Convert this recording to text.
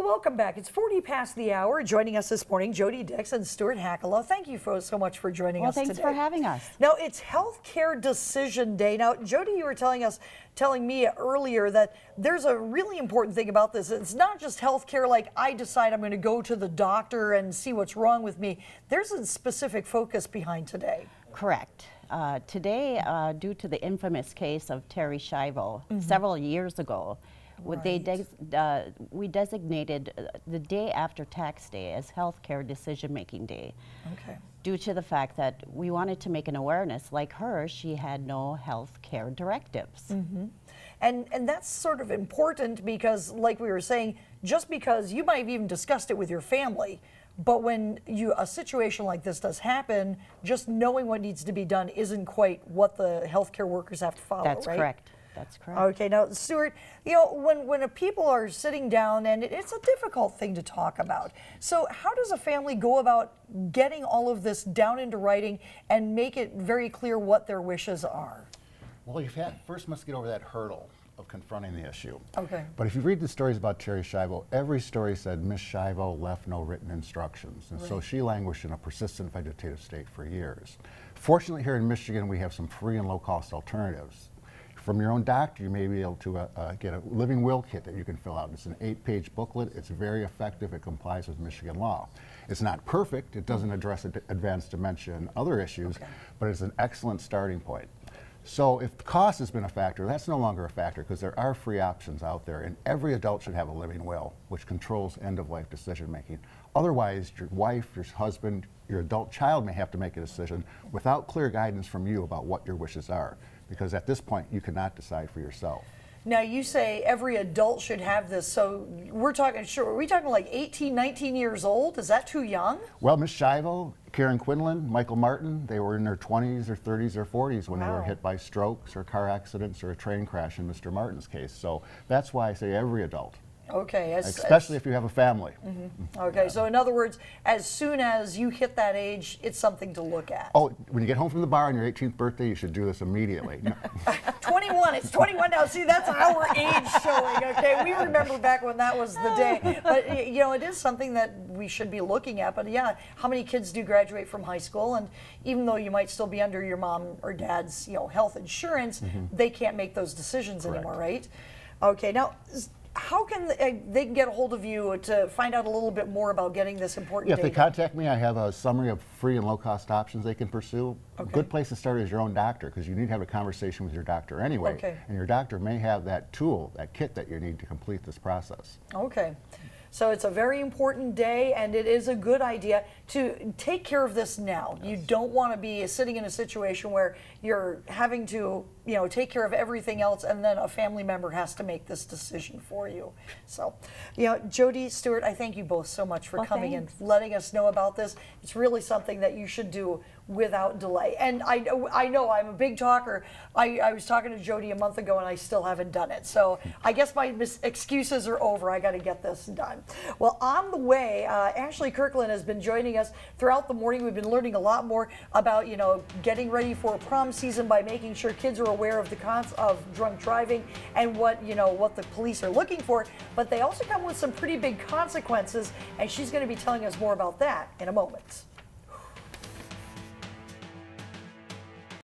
Well, welcome back. It's 40 past the hour. Joining us this morning, Jody Dix and Stuart Hackala. Thank you so much for joining us today. Well, thanks for having us. Now, it's Healthcare Decision Day. Now, Jody, you were telling me earlier that there's a really important thing about this. It's not just healthcare like I decide I'm going to go to the doctor and see what's wrong with me. There's a specific focus behind today. Correct. Today, due to the infamous case of Terri Schiavo several years ago, Right. we designated the day after tax day as Healthcare Decision Making Day. Okay. Due to the fact that we wanted to make an awareness, like her, she had no health care directives. And that's sort of important because, like we were saying, just because you might have even discussed it with your family, but when a situation like this does happen, just knowing what needs to be done isn't quite what the healthcare workers have to follow, That's right? correct. That's correct. Okay, now Stuart, when people are sitting down, and it's a difficult thing to talk about. So how does a family go about getting all of this down into writing and make it very clear what their wishes are? Well, first must get over that hurdle of confronting the issue. Okay. But if you read the stories about Terri Schiavo, every story said Miss Schiavo left no written instructions. And so she languished in a persistent vegetative state for years. Fortunately, here in Michigan, we have some free and low-cost alternatives. From your own doctor, you may be able to get a living will kit that you can fill out. It's an 8-page booklet. It's very effective. It complies with Michigan law. It's not perfect. It doesn't address advanced dementia and other issues, but it's an excellent starting point. So if cost has been a factor, that's no longer a factor because there are free options out there, and every adult should have a living will, which controls end-of-life decision-making. Otherwise, your wife, your husband, your adult child may have to make a decision without clear guidance from you about what your wishes are, because at this point, you cannot decide for yourself. Now, you say every adult should have this, so are we talking like 18, 19 years old? Is that too young? Well, Ms. Schiavo, Karen Quinlan, Michael Martin, they were in their 20s or 30s or 40s when they were hit by strokes or car accidents or a train crash in Mr. Martin's case. So that's why I say every adult. Okay. Especially if you have a family. Okay, so in other words, as soon as you hit that age, it's something to look at. Oh, when you get home from the bar on your 18th birthday, you should do this immediately. 21, it's 21 now. See, that's our age showing, okay? We remember back when that was the day. But, it is something that we should be looking at. But yeah, how many kids do graduate from high school? And even though you might still be under your mom or dad's, health insurance, they can't make those decisions anymore, right? Okay, now, how can they get a hold of you to find out a little bit more about getting this important data? If they contact me, I have a summary of free and low-cost options they can pursue. A good place to start is your own doctor, because you need to have a conversation with your doctor anyway. Okay. And your doctor may have that tool, that kit that you need to complete this process. Okay. So it's a very important day, and it is a good idea to take care of this now. Yes. You don't want to be sitting in a situation where you're having to, take care of everything else, and then a family member has to make this decision for you. So, Jody, Stuart, I thank you both so much for coming and letting us know about this. It's really something that you should do without delay. And I know I'm a big talker. I was talking to Jody a month ago and I still haven't done it. So I guess my excuses are over. I got to get this done. Well, on the way, Ashley Kirkland has been joining us throughout the morning. We've been learning a lot more about, getting ready for prom season by making sure kids are aware of the cons of drunk driving and what the police are looking for. But they also come with some pretty big consequences, and she's going to be telling us more about that in a moment.